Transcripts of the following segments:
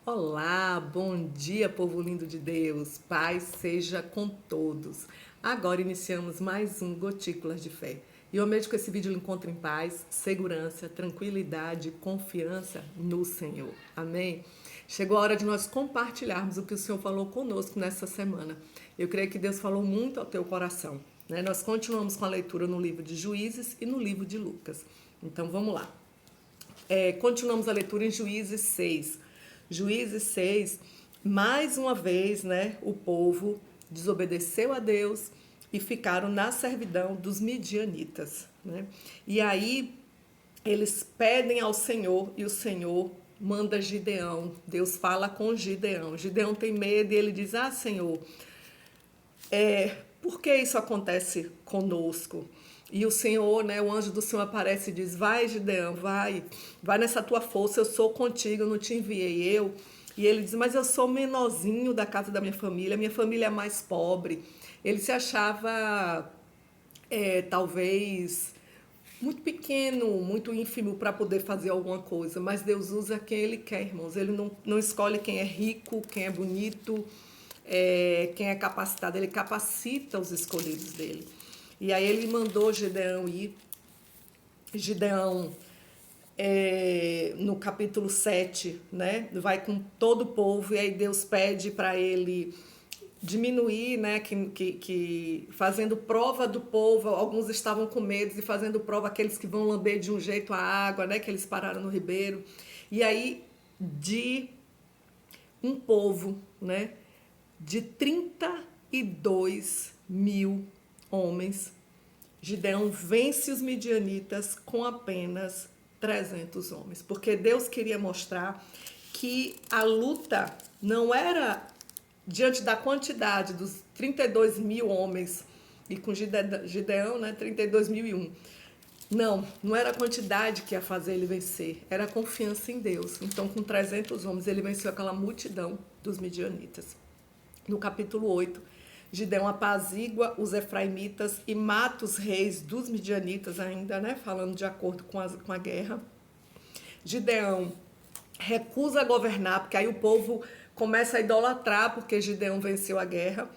Olá, bom dia, povo lindo de Deus. Paz seja com todos. Agora iniciamos mais um Gotículas de Fé. E eu mesmo que esse vídeo lhe encontre em paz, segurança, tranquilidade, confiança no Senhor. Amém? Chegou a hora de nós compartilharmos o que o Senhor falou conosco nessa semana. Eu creio que Deus falou muito ao teu coração, né? Nós continuamos com a leitura no livro de Juízes e no livro de Lucas. Então vamos lá. Continuamos a leitura em Juízes 6. Juízes 6, mais uma vez, né, o povo desobedeceu a Deus e ficaram na servidão dos midianitas, né? E aí eles pedem ao Senhor e o Senhor manda Gideão. Deus fala com Gideão. Gideão tem medo e ele diz: "Ah, Senhor, por que isso acontece conosco?" E o Senhor, né, o anjo do Senhor aparece e diz: "Vai, Gideão, vai nessa tua força, eu sou contigo, eu não te enviei eu." E ele diz: "Mas eu sou o menorzinho da casa da minha família é mais pobre." Ele se achava, talvez, muito pequeno, muito ínfimo para poder fazer alguma coisa, mas Deus usa quem Ele quer, irmãos. Ele não escolhe quem é rico, quem é bonito, quem é capacitado. Ele capacita os escolhidos dele. E aí ele mandou Gideão ir. Gideão, no capítulo 7, né, vai com todo o povo, e aí Deus pede para ele diminuir, né, que fazendo prova do povo. Alguns estavam com medo e fazendo prova aqueles que vão lamber de um jeito a água, né, que eles pararam no ribeiro. E aí de um povo, né, de 32.000 homens, Gideão vence os midianitas com apenas 300 homens, porque Deus queria mostrar que a luta não era diante da quantidade dos 32.000 homens, e com Gideão, né, 32.001. Não era a quantidade que ia fazer ele vencer, era a confiança em Deus. Então, com 300 homens, ele venceu aquela multidão dos midianitas. No capítulo 8, Gideão apazigua os efraimitas e mata os reis dos midianitas ainda, né? Falando de acordo com a guerra. Gideão recusa governar, porque aí o povo começa a idolatrar, porque Gideão venceu a guerra.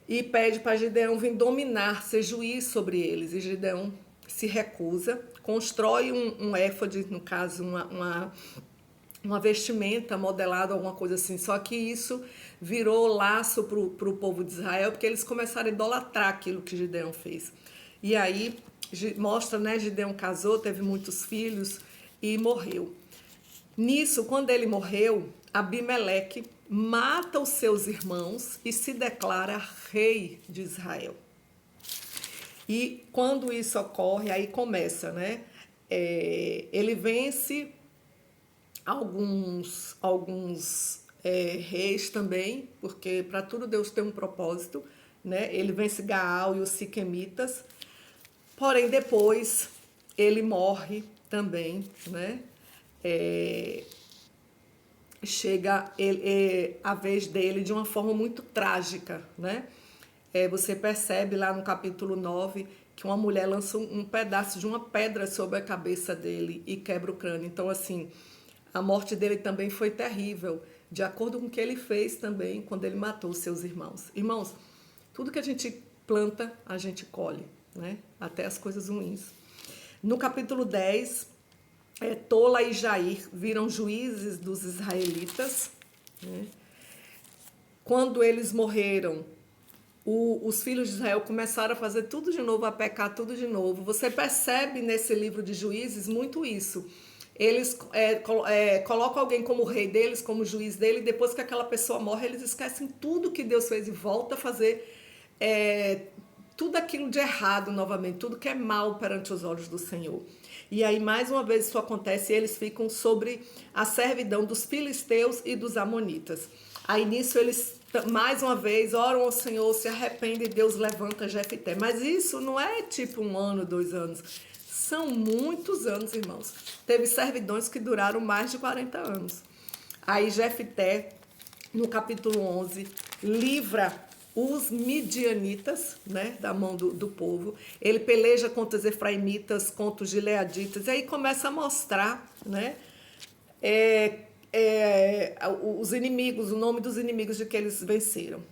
E pede para Gideão vir dominar, ser juiz sobre eles. E Gideão se recusa, constrói um éfode, no caso, uma vestimenta modelada, alguma coisa assim. Só que isso virou laço para o povo de Israel, porque eles começaram a idolatrar aquilo que Gideão fez. E aí mostra, né, Gideão casou, teve muitos filhos e morreu. Nisso, quando ele morreu, Abimeleque mata os seus irmãos e se declara rei de Israel. E quando isso ocorre, aí começa, né? Ele vence alguns reis também, porque para tudo Deus tem um propósito, né? Ele vence Gaal e os siquemitas, porém depois ele morre também, né? Chega a vez dele de uma forma muito trágica, né? Você percebe lá no capítulo 9 que uma mulher lança um pedaço de uma pedra sobre a cabeça dele e quebra o crânio. Então, assim, a morte dele também foi terrível, de acordo com o que ele fez também quando ele matou seus irmãos. Irmãos, tudo que a gente planta, a gente colhe, né? Até as coisas ruins. No capítulo 10, Tola e Jair viram juízes dos israelitas, né? Quando eles morreram, os filhos de Israel começaram a fazer tudo de novo, a pecar tudo de novo. Você percebe nesse livro de Juízes muito isso. Eles colocam alguém como rei deles, como juiz dele, e depois que aquela pessoa morre, eles esquecem tudo que Deus fez e volta a fazer tudo aquilo de errado novamente, tudo que é mal perante os olhos do Senhor. E aí, mais uma vez, isso acontece e eles ficam sobre a servidão dos filisteus e dos amonitas. Aí, nisso, eles, mais uma vez, oram ao Senhor, se arrependem e Deus levanta Jefté. Mas isso não é tipo 1 ano, 2 anos. São muitos anos, irmãos. Teve servidões que duraram mais de 40 anos. Aí, Jefté, no capítulo 11, livra os midianitas, né, da mão do povo. Ele peleja contra os efraimitas, contra os gileaditas, e aí começa a mostrar, né, os inimigos, o nome dos inimigos de que eles venceram.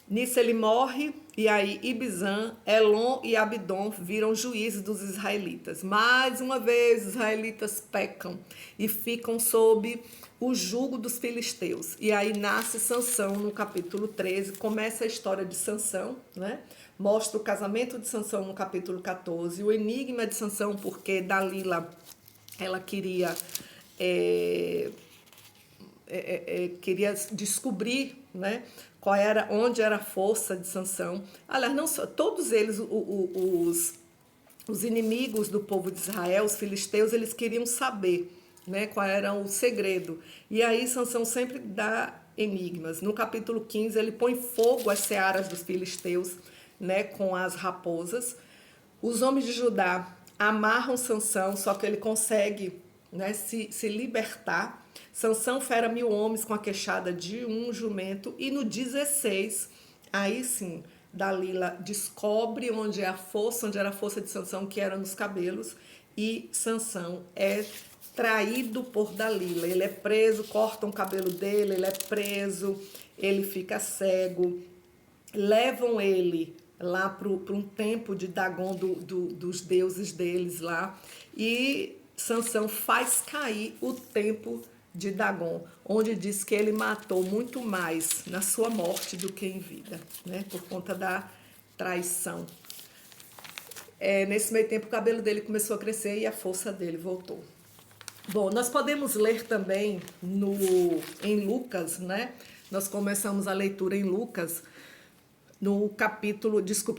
Nisso ele morre, e aí Ibizan, Elon e Abidom viram juízes dos israelitas. Mais uma vez, os israelitas pecam e ficam sob o jugo dos filisteus. E aí nasce Sansão no capítulo 13, começa a história de Sansão, né? Mostra o casamento de Sansão no capítulo 14, o enigma de Sansão, porque Dalila, ela queria queria descobrir, né, onde era a força de Sansão. Aliás, não só, todos eles, os inimigos do povo de Israel, os filisteus, eles queriam saber, né, qual era o segredo. E aí Sansão sempre dá enigmas. No capítulo 15, ele põe fogo às searas dos filisteus, né, com as raposas. Os homens de Judá amarram Sansão, só que ele consegue, né, se libertar. Sansão fera 1000 homens com a queixada de um jumento. E no 16, aí sim, Dalila descobre onde era a força de Sansão, que era nos cabelos. E Sansão é traído por Dalila. Ele é preso, cortam o cabelo dele, ele é preso, ele fica cego. Levam ele lá para um templo de Dagon, dos deuses deles lá. E Sansão faz cair o templo de Dagon, onde diz que ele matou muito mais na sua morte do que em vida, né? Por conta da traição. Nesse meio tempo, o cabelo dele começou a crescer e a força dele voltou. Bom, nós podemos ler também em Lucas, né? Nós começamos a leitura em Lucas,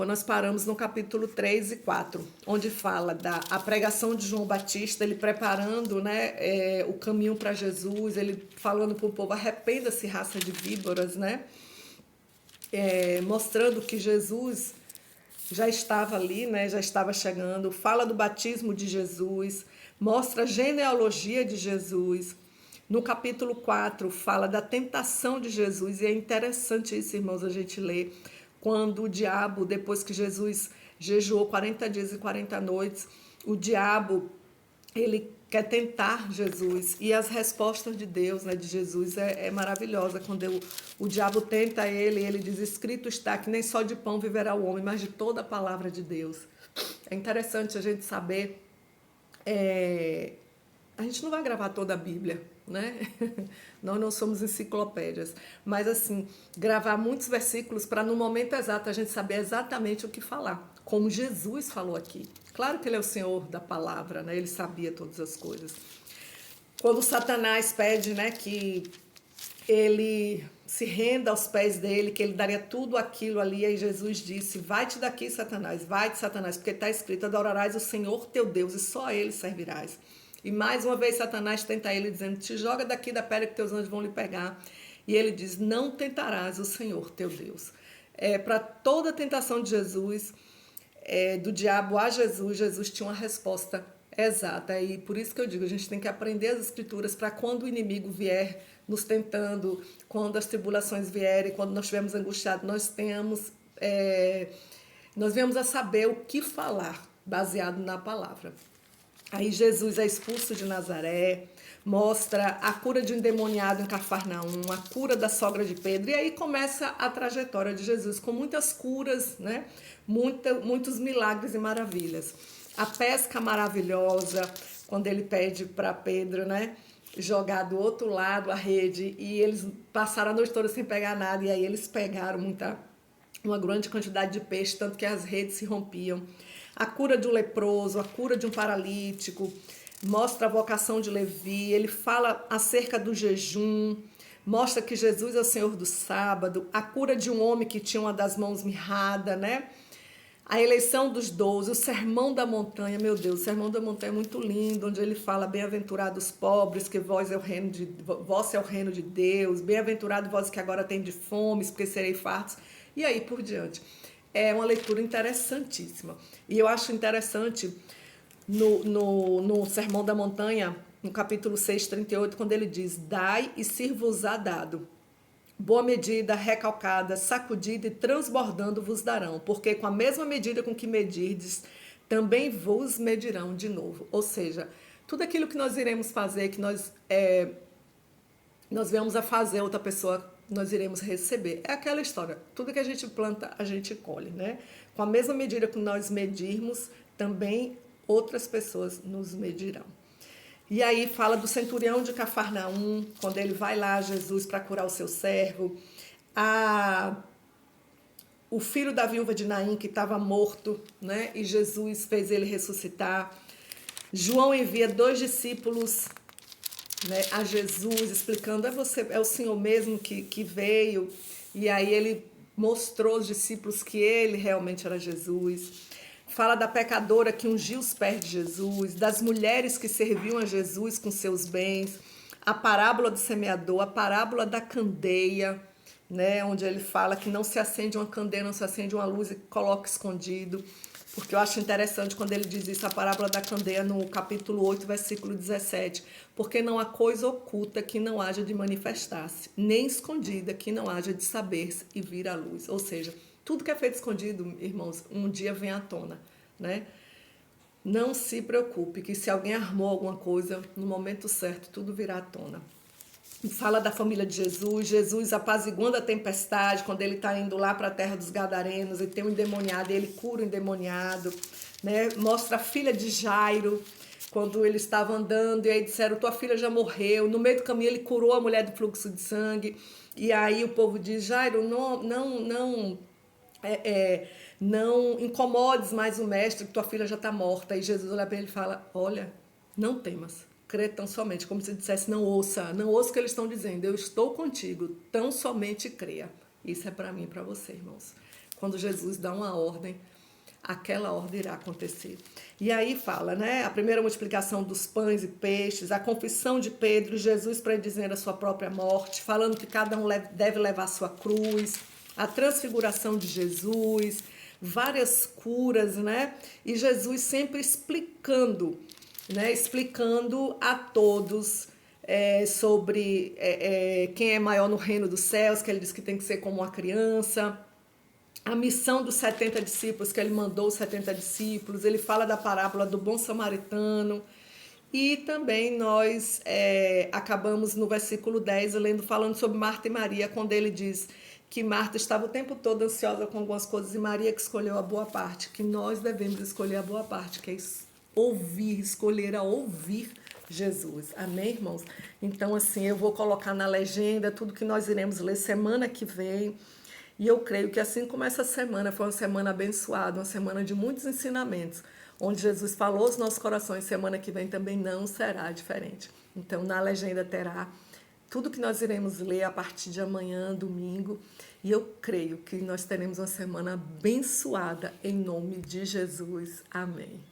nós paramos no capítulo 3 e 4, onde fala a pregação de João Batista, ele preparando, né, o caminho para Jesus, ele falando para o povo, arrependa-se, raça de víboras, né? Mostrando que Jesus já estava ali, né, já estava chegando, fala do batismo de Jesus, mostra a genealogia de Jesus. No capítulo 4, fala da tentação de Jesus, e é interessante isso, irmãos, a gente ler. Quando o diabo, depois que Jesus jejuou 40 dias e 40 noites, o diabo, ele quer tentar Jesus. E as respostas de Deus, né, de Jesus, é maravilhosa. Quando o diabo tenta ele diz, escrito está que nem só de pão viverá o homem, mas de toda a palavra de Deus. É interessante a gente saber... A gente não vai gravar toda a Bíblia, né? Nós não somos enciclopédias. Mas, assim, gravar muitos versículos para, no momento exato, a gente saber exatamente o que falar. Como Jesus falou aqui. Claro que ele é o Senhor da palavra, né? Ele sabia todas as coisas. Quando Satanás pede, né, que ele se renda aos pés dele, que ele daria tudo aquilo ali, aí Jesus disse, vai-te daqui, Satanás, vai-te, Satanás, porque está escrito, adorarás o Senhor teu Deus e só a ele servirás. E mais uma vez Satanás tenta ele, dizendo, te joga daqui da pedra que teus anjos vão lhe pegar. E ele diz, não tentarás o Senhor teu Deus. Para toda a tentação de Jesus, do diabo a Jesus, Jesus tinha uma resposta exata. E por isso que eu digo, a gente tem que aprender as escrituras para quando o inimigo vier nos tentando, quando as tribulações vierem, quando nós estivermos angustiados, nós venhamos a saber o que falar, baseado na palavra. Aí Jesus é expulso de Nazaré, mostra a cura de um endemoniado em Cafarnaum, a cura da sogra de Pedro, e aí começa a trajetória de Jesus com muitas curas, né? Muitos milagres e maravilhas. A pesca maravilhosa, quando ele pede para Pedro, né, jogar do outro lado a rede, e eles passaram a noite toda sem pegar nada, e aí eles pegaram uma grande quantidade de peixe, tanto que as redes se rompiam. A cura de um leproso, a cura de um paralítico, mostra a vocação de Levi, ele fala acerca do jejum, mostra que Jesus é o Senhor do sábado, a cura de um homem que tinha uma das mãos mirrada, né? A eleição dos 12, o sermão da montanha, meu Deus, o sermão da montanha é muito lindo, onde ele fala, bem-aventurados pobres, que vós é o reino de Deus, bem-aventurados vós que agora tendes fome, porque serei fartos, e aí por diante. É uma leitura interessantíssima. E eu acho interessante no Sermão da Montanha, no capítulo 6, 38, quando ele diz, dai e ser-vos-á dado. Boa medida, recalcada, sacudida e transbordando vos darão, porque com a mesma medida com que medirdes, também vos medirão de novo. Ou seja, tudo aquilo que nós iremos fazer, que nós nós viemos a fazer, outra pessoa nós iremos receber. É aquela história, tudo que a gente planta, a gente colhe, né? Com a mesma medida que nós medirmos, também outras pessoas nos medirão. E aí fala do centurião de Cafarnaum, quando ele vai lá a Jesus para curar o seu servo. O filho da viúva de Naim, que estava morto, né? E Jesus fez ele ressuscitar. João envia 2 discípulos, né, a Jesus, explicando, é o Senhor mesmo que veio. E aí ele mostrou aos discípulos que ele realmente era Jesus. Fala da pecadora que ungiu os pés de Jesus, das mulheres que serviam a Jesus com seus bens, a parábola do semeador, a parábola da candeia, né, onde ele fala que não se acende uma candeia, não se acende uma luz e coloca escondido. Porque eu acho interessante quando ele diz isso, a parábola da candeia no capítulo 8, versículo 17. Porque não há coisa oculta que não haja de manifestar-se, nem escondida que não haja de saber-se e vir à luz. Ou seja, tudo que é feito escondido, irmãos, um dia vem à tona, né? Não se preocupe, que se alguém armou alguma coisa, no momento certo, tudo virá à tona. Fala da família de Jesus, Jesus apaziguando a tempestade, quando ele está indo lá para a terra dos Gadarenos e tem um endemoniado, e ele cura o endemoniado, né? Mostra a filha de Jairo, quando ele estava andando, e aí disseram, tua filha já morreu. No meio do caminho ele curou a mulher do fluxo de sangue, e aí o povo diz, Jairo, não incomodes mais o mestre, que tua filha já está morta. E Jesus olha para ele e fala, olha, não temas, crê tão somente, como se dissesse, não ouça o que eles estão dizendo, eu estou contigo, tão somente creia. Isso é para mim e para você, irmãos. Quando Jesus dá uma ordem, aquela ordem irá acontecer. E aí fala, né, a primeira multiplicação dos pães e peixes, a confissão de Pedro, Jesus predizendo a sua própria morte, falando que cada um deve levar a sua cruz, a transfiguração de Jesus, várias curas, né, e Jesus sempre explicando, né, explicando a todos sobre quem é maior no reino dos céus, que ele diz que tem que ser como uma criança, a missão dos 70 discípulos, que ele mandou os 70 discípulos, ele fala da parábola do bom samaritano, e também nós acabamos no versículo 10, falando sobre Marta e Maria, quando ele diz que Marta estava o tempo todo ansiosa com algumas coisas, e Maria que escolheu a boa parte, que nós devemos escolher a boa parte, que é escolher a ouvir Jesus. Amém, irmãos? Então, assim, eu vou colocar na legenda tudo que nós iremos ler semana que vem. E eu creio que assim como essa semana foi uma semana abençoada, uma semana de muitos ensinamentos, onde Jesus falou aos nossos corações, semana que vem também não será diferente. Então, na legenda terá tudo que nós iremos ler a partir de amanhã, domingo, e eu creio que nós teremos uma semana abençoada em nome de Jesus. Amém.